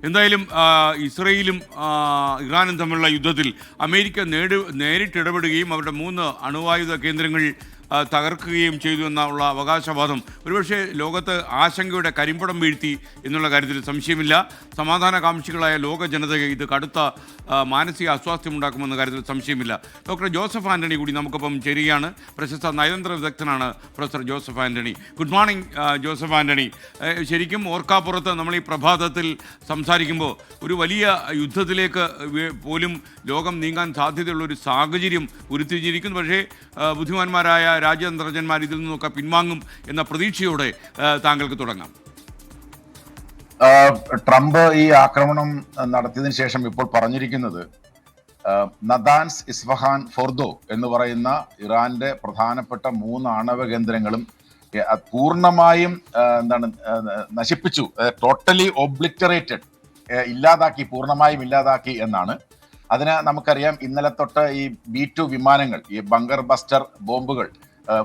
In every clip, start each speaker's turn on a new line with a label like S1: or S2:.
S1: എന്തായാലും ഇസ്രയേലും ഇറാനും തമ്മിലുള്ള യുദ്ധത്തിൽ അമേരിക്ക നേരിട്ട് ഇടപെടുകയും അവരുടെ 3 അണുവായുധ കേന്ദ്രങ്ങൾ തകർക്കുകയും ചെയ്തു എന്നുള്ള അവകാശവാദം ഒരുപക്ഷെ ലോകത്ത് ആശങ്കയുടെ കരിമ്പടം വീഴ്ത്തി എന്നുള്ള കാര്യത്തിൽ സംശയമില്ല. സമാധാനകാംക്ഷികളായ ലോക ജനതയെ ഇത് കടുത്ത മാനസിക അസ്വാസ്ഥ്യമുണ്ടാക്കുമെന്ന കാര്യത്തിൽ സംശയമില്ല. ഡോക്ടർ ജോസഫ് ആൻ്റണി കൂടി നമുക്കൊപ്പം ചേരുകയാണ്. പ്രശസ്ത നയതന്ത്ര വിദഗ്ധനാണ് professor Joseph Antony. Good morning Joseph Antony. ശരിക്കും ഓർക്കാപ്പുറത്ത് നമ്മൾ ഈ പ്രഭാതത്തിൽ സംസാരിക്കുമ്പോൾ ഒരു വലിയ യുദ്ധത്തിലേക്ക് പോലും ലോകം നീങ്ങാൻ സാധ്യതയുള്ള ഒരു സാഹചര്യം ഉരുത്തിരിഞ്ഞിരിക്കുന്നു. പക്ഷേ ബുദ്ധിമാന്മാരായ രാജ്യതന്ത്രജ്ഞന്മാർ ഇതിൽ നിന്നൊക്കെ പിൻവാങ്ങും എന്ന പ്രതീക്ഷയോടെ താങ്കൾക്ക് തുടങ്ങാം.
S2: ട്രംപ് ഈ ആക്രമണം നടത്തിയതിനു ശേഷം ഇപ്പോൾ പറഞ്ഞിരിക്കുന്നത് നദാൻസ്, ഇസ്ഫഹാൻ, ഫോർദോ എന്ന് പറയുന്ന ഇറാന്റെ പ്രധാനപ്പെട്ട 3 ആണവ കേന്ദ്രങ്ങളും പൂർണ്ണമായും നശിപ്പിച്ചു, ടോട്ടലി ഒബ്ലിറ്ററേറ്റഡ്, പൂർണ്ണമായും ഇല്ലാതാക്കി എന്നാണ്. അതിന് നമുക്കറിയാം, ഇന്നലെ തൊട്ട് ഈ B-2 വിമാനങ്ങൾ, ഈ ബങ്കർ ബസ്റ്റർ ബോംബുകൾ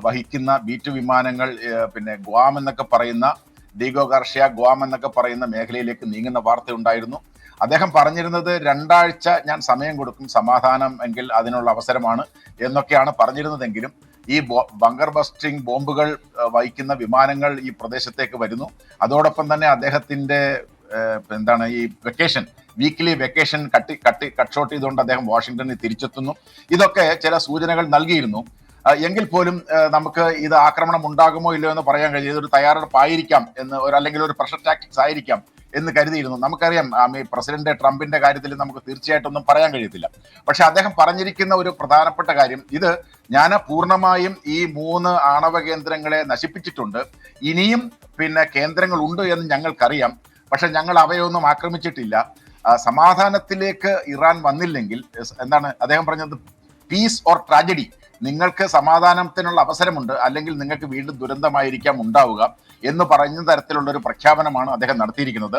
S2: വഹിക്കുന്ന B-2 വിമാനങ്ങൾ പിന്നെ ഗ്വാം എന്നൊക്കെ പറയുന്ന ഡീഗോ ഗാർഷ്യ ഗ്വാം എന്നൊക്കെ പറയുന്ന മേഖലയിലേക്ക് നീങ്ങുന്ന വാർത്ത ഉണ്ടായിരുന്നു. അദ്ദേഹം പറഞ്ഞിരുന്നത് 2 ആഴ്ച ഞാൻ സമയം കൊടുക്കും, സമാധാനം എങ്കിൽ അതിനുള്ള അവസരമാണ് എന്നൊക്കെയാണ് പറഞ്ഞിരുന്നതെങ്കിലും ഈ ബങ്കർ ബസ്റ്റിംഗ് ബോംബുകൾ വഹിക്കുന്ന വിമാനങ്ങൾ ഈ പ്രദേശത്തേക്ക് വരുന്നു. അതോടൊപ്പം തന്നെ അദ്ദേഹത്തിന്റെ ഈ വീക്കിലി വെക്കേഷൻ കട്ട് ഷോട്ട് ചെയ്തുകൊണ്ട് അദ്ദേഹം വാഷിംഗ്ടണിൽ തിരിച്ചെത്തുന്നു. ഇതൊക്കെ ചില സൂചനകൾ നൽകിയിരുന്നു. എങ്കിൽ പോലും നമുക്ക് ഇത് ആക്രമണം ഉണ്ടാകുമോ ഇല്ലയോ എന്ന് പറയാൻ കഴിയും. ഇതൊരു തയ്യാറെടുപ്പായിരിക്കാം എന്ന്, അല്ലെങ്കിൽ ഒരു പ്രഷർ ടാക്ടിക്സ് ആയിരിക്കാം എന്ന് കരുതിയിരുന്നു. നമുക്കറിയാം, പ്രസിഡന്റ് ട്രംപിന്റെ കാര്യത്തിൽ നമുക്ക് തീർച്ചയായിട്ടൊന്നും പറയാൻ കഴിയത്തില്ല. പക്ഷെ അദ്ദേഹം പറഞ്ഞിരിക്കുന്ന ഒരു പ്രധാനപ്പെട്ട കാര്യം, ഇത് ഞാൻ പൂർണ്ണമായും ഈ 3 ആണവ കേന്ദ്രങ്ങളെ നശിപ്പിച്ചിട്ടുണ്ട്, ഇനിയും കേന്ദ്രങ്ങൾ ഉണ്ട് എന്ന് ഞങ്ങൾക്കറിയാം, പക്ഷെ ഞങ്ങൾ അവയൊന്നും ആക്രമിച്ചിട്ടില്ല. സമാധാനത്തിലേക്ക് ഇറാൻ വന്നില്ലെങ്കിൽ അദ്ദേഹം പറഞ്ഞത്, പീസ് ഓർ ട്രാജഡി, നിങ്ങൾക്ക് സമാധാനത്തിനുള്ള അവസരമുണ്ട്, അല്ലെങ്കിൽ നിങ്ങൾക്ക് വീണ്ടും ദുരന്തമായിരിക്കാം ഉണ്ടാവുക എന്ന് പറയുന്ന തരത്തിലുള്ള ഒരു പ്രഖ്യാപനമാണ് അദ്ദേഹം നടത്തിയിരിക്കുന്നത്.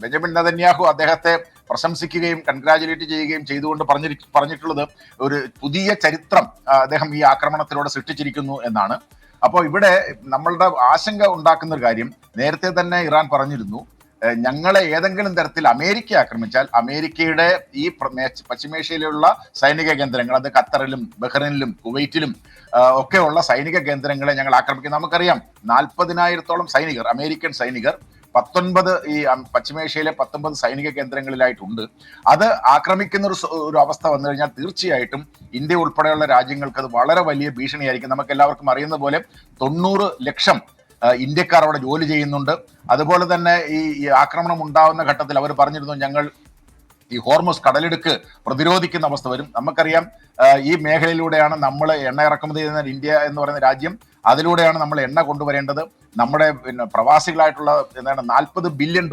S2: ബെഞ്ചമിൻ നെതന്യാഹു അദ്ദേഹത്തെ പ്രശംസിക്കുകയും കൺഗ്രാജുലേറ്റ് ചെയ്യുകയും ചെയ്തുകൊണ്ട് പറഞ്ഞിട്ടുള്ളത് ഒരു പുതിയ ചരിത്രം അദ്ദേഹം ഈ ആക്രമണത്തിലൂടെ സൃഷ്ടിച്ചിരിക്കുന്നു എന്നാണ്. അപ്പോൾ ഇവിടെ നമ്മളുടെ ആശങ്ക ഉണ്ടാക്കുന്ന ഒരു കാര്യം, നേരത്തെ തന്നെ ഇറാൻ പറഞ്ഞിരുന്നു, ഞങ്ങളെ ഏതെങ്കിലും തരത്തിൽ അമേരിക്ക ആക്രമിച്ചാൽ അമേരിക്കയുടെ ഈ പശ്ചിമേഷ്യയിലുള്ള സൈനിക കേന്ദ്രങ്ങൾ, അത് ഖത്തറിലും ബഹ്റൈനിലും കുവൈറ്റിലും ഒക്കെയുള്ള സൈനിക കേന്ദ്രങ്ങളെ ഞങ്ങൾ ആക്രമിക്കും. നമുക്കറിയാം, 40,000-ഓളം സൈനികർ, അമേരിക്കൻ സൈനികർ 19 ഈ പശ്ചിമേഷ്യയിലെ 19 സൈനിക കേന്ദ്രങ്ങളിലായിട്ടുണ്ട്. അത് ആക്രമിക്കുന്ന ഒരു അവസ്ഥ വന്നു കഴിഞ്ഞാൽ തീർച്ചയായിട്ടും ഇന്ത്യ ഉൾപ്പെടെയുള്ള രാജ്യങ്ങൾക്ക് അത് വളരെ വലിയ ഭീഷണിയായിരിക്കും. നമുക്ക് എല്ലാവർക്കും അറിയുന്ന പോലെ 90 ലക്ഷം ഇന്ത്യക്കാർ അവിടെ ജോലി ചെയ്യുന്നുണ്ട്. അതുപോലെ തന്നെ ഈ ആക്രമണം ഉണ്ടാവുന്ന ഘട്ടത്തിൽ അവർ പറഞ്ഞിരുന്നു, ഞങ്ങൾ ഈ ഹോർമുസ് കടലിടുക്ക് പ്രതിരോധിക്കുന്ന അവസ്ഥ വരും. നമുക്കറിയാം, ഈ മേഖലയിലൂടെയാണ് നമ്മൾ എണ്ണ ഇറക്കുമതി ചെയ്യുന്ന ഇന്ത്യ എന്ന് പറയുന്ന രാജ്യം, അതിലൂടെയാണ് നമ്മൾ എണ്ണ കൊണ്ടുവരേണ്ടത്. നമ്മുടെ പ്രവാസികളായിട്ടുള്ള $40 ബില്യൺ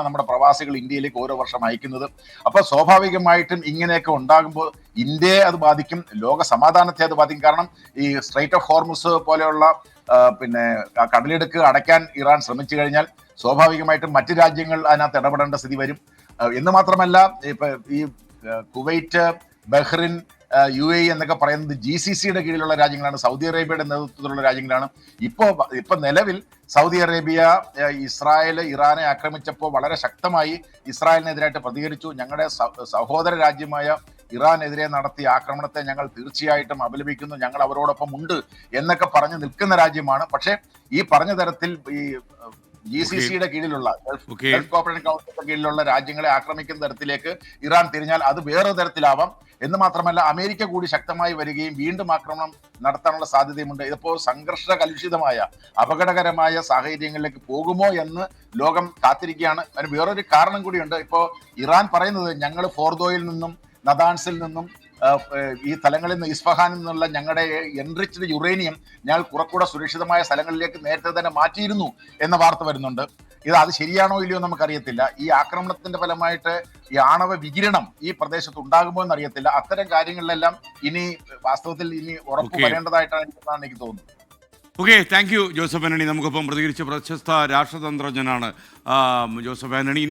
S2: നമ്മുടെ പ്രവാസികൾ ഇന്ത്യയിലേക്ക് ഓരോ വർഷം അയക്കുന്നത്. അപ്പൊ സ്വാഭാവികമായിട്ടും ഇങ്ങനെയൊക്കെ ഉണ്ടാകുമ്പോൾ ഇന്ത്യയെ അത് ബാധിക്കും, ലോക സമാധാനത്തെ അത് ബാധിക്കും. കാരണം ഈ സ്ട്രൈറ്റ് ഓഫ് ഹോർമുസ് പോലെയുള്ള കടലിടുക്ക് അടയ്ക്കാൻ ഇറാൻ ശ്രമിച്ചു കഴിഞ്ഞാൽ സ്വാഭാവികമായിട്ടും മറ്റു രാജ്യങ്ങൾ അതിനകത്ത് ഇടപെടേണ്ട സ്ഥിതി വരും. എന്ന് മാത്രമല്ല, ഈ കുവൈറ്റ്, ബഹ്റിൻ, UAE എന്നൊക്കെ പറയുന്നത് GCCയുടെ കീഴിലുള്ള രാജ്യങ്ങളാണ്, സൗദി അറേബ്യയുടെ നേതൃത്വത്തിലുള്ള രാജ്യങ്ങളാണ്. ഇപ്പൊ നിലവിൽ സൗദി അറേബ്യ ഇസ്രായേൽ ഇറാനെ ആക്രമിച്ചപ്പോൾ വളരെ ശക്തമായി ഇസ്രായേലിനെതിരായിട്ട് പ്രതികരിച്ചു. ഞങ്ങളുടെ സഹോദര രാജ്യമായ ഇറാനെതിരെ നടത്തിയ ആക്രമണത്തെ ഞങ്ങൾ തീർച്ചയായിട്ടും അപലപിക്കുന്നു, ഞങ്ങൾ അവരോടൊപ്പം ഉണ്ട് എന്നൊക്കെ പറഞ്ഞു നിൽക്കുന്ന രാജ്യമാണ്. പക്ഷേ ഈ പറഞ്ഞ തരത്തിൽ ഈ GCCയുടെ കീഴിലുള്ള ഗൾഫ് കോപ്പറേഷൻ കൗൺസിലിന്റെ കീഴിലുള്ള രാജ്യങ്ങളെ ആക്രമിക്കുന്ന തരത്തിലേക്ക് ഇറാൻ തിരിഞ്ഞാൽ അത് വേറെ തരത്തിലാവാം. എന്ന് മാത്രമല്ല, അമേരിക്ക കൂടി ശക്തമായി വരികയും വീണ്ടും ആക്രമണം നടത്താനുള്ള സാധ്യതയുമുണ്ട്. ഇതിപ്പോ സംഘർഷ കലുഷിതമായ അപകടകരമായ സാഹചര്യങ്ങളിലേക്ക് പോകുമോ എന്ന് ലോകം കാത്തിരിക്കുകയാണ്. അതിന് വേറൊരു കാരണം കൂടിയുണ്ട്. ഇപ്പോ ഇറാൻ പറയുന്നത്, ഞങ്ങൾ ഫോർദോയിൽ നിന്നും നദാൻസിൽ നിന്നും ഈ സ്ഥലങ്ങളിൽ നിന്ന്, ഇസ്ഫഹാനിൽ നിന്നുള്ള ഞങ്ങളുടെ എൻറിച്ച്ഡ് യുറേനിയം ഞങ്ങൾ കുറച്ചുകൂടെ സുരക്ഷിതമായ സ്ഥലങ്ങളിലേക്ക് നേരത്തെ തന്നെ മാറ്റിയിരുന്നു എന്ന വാർത്ത വരുന്നുണ്ട്. അത് ശരിയാണോ ഇല്ലയോ നമുക്കറിയത്തില്ല. ഈ ആക്രമണത്തിന്റെ ഫലമായിട്ട് ഈ ആണവ വികിരണം ഈ പ്രദേശത്ത് ഉണ്ടാകുമോ എന്നറിയത്തില്ല. അത്തരം കാര്യങ്ങളിലെല്ലാം വാസ്തവത്തിൽ ഉറപ്പ് വരേണ്ടതായിട്ടാണ് എനിക്ക് തോന്നുന്നത്.
S1: Okay, thank you Joseph Antony. നമുക്കൊപ്പം പ്രതികരിച്ച പ്രശസ്ത രാഷ്ട്രതന്ത്രജ്ഞനാണ് ജോസഫ് ആന്റണി.